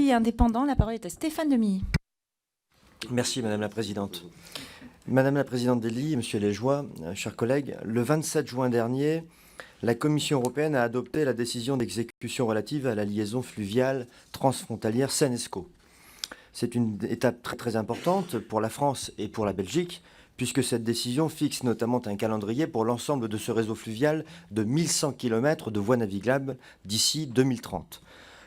et indépendants. La parole est à Stéphane Demilly. Merci Madame la Présidente. Madame la Présidente Delli, Monsieur Légeois, chers collègues, le 27 juin dernier, la Commission européenne a adopté la décision d'exécution relative à la liaison fluviale transfrontalière Seine-Escaut. C'est une étape très, très importante pour la France et pour la Belgique, puisque cette décision fixe notamment un calendrier pour l'ensemble de ce réseau fluvial de 1100 km de voies navigables d'ici 2030.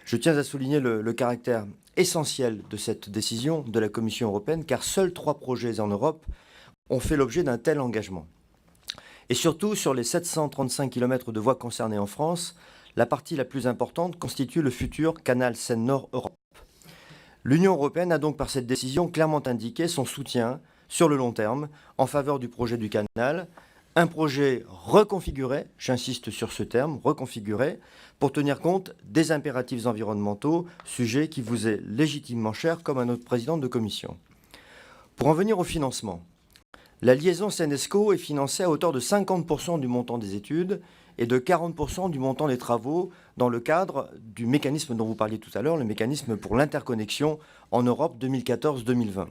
Je tiens à souligner le caractère essentiel de cette décision de la Commission européenne, car seuls 3 projets en Europe ont fait l'objet d'un tel engagement. Et surtout, sur les 735 km de voies concernées en France, la partie la plus importante constitue le futur canal Seine-Nord Europe. L'Union européenne a donc par cette décision clairement indiqué son soutien sur le long terme en faveur du projet du canal, un projet reconfiguré, j'insiste sur ce terme, reconfiguré, pour tenir compte des impératifs environnementaux, sujet qui vous est légitimement cher comme à notre présidente de commission. Pour en venir au financement, la liaison Seine-Escaut est financée à hauteur de 50% du montant des études et de 40% du montant des travaux dans le cadre du mécanisme dont vous parliez tout à l'heure, le mécanisme pour l'interconnexion en Europe 2014-2020.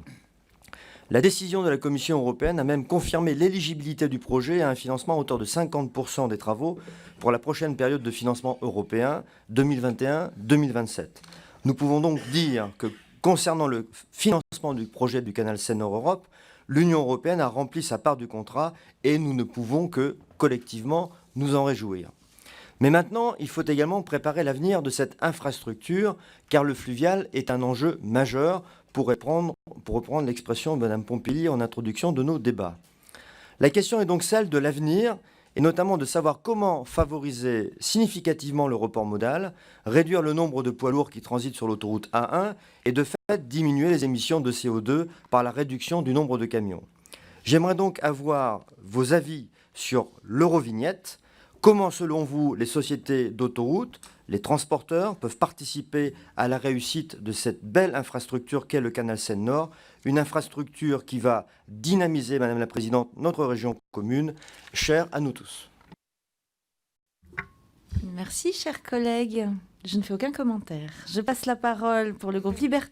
La décision de la Commission européenne a même confirmé l'éligibilité du projet à un financement à hauteur de 50% des travaux pour la prochaine période de financement européen 2021-2027. Nous pouvons donc dire que concernant le financement du projet du canal Seine-Nord Europe, l'Union européenne a rempli sa part du contrat et nous ne pouvons que, collectivement, nous en réjouir. Mais maintenant, il faut également préparer l'avenir de cette infrastructure, car le fluvial est un enjeu majeur, pour reprendre l'expression de Mme Pompili en introduction de nos débats. La question est donc celle de l'avenir, et notamment de savoir comment favoriser significativement le report modal, réduire le nombre de poids lourds qui transitent sur l'autoroute A1 et de fait diminuer les émissions de CO2 par la réduction du nombre de camions. J'aimerais donc avoir vos avis sur l'Eurovignette. Comment, selon vous, les sociétés d'autoroutes, les transporteurs peuvent participer à la réussite de cette belle infrastructure qu'est le canal Seine-Nord, une infrastructure qui va dynamiser, Madame la Présidente, notre région commune, chère à nous tous. Merci, chers collègues. Je ne fais aucun commentaire. Je passe la parole pour le groupe Liberté.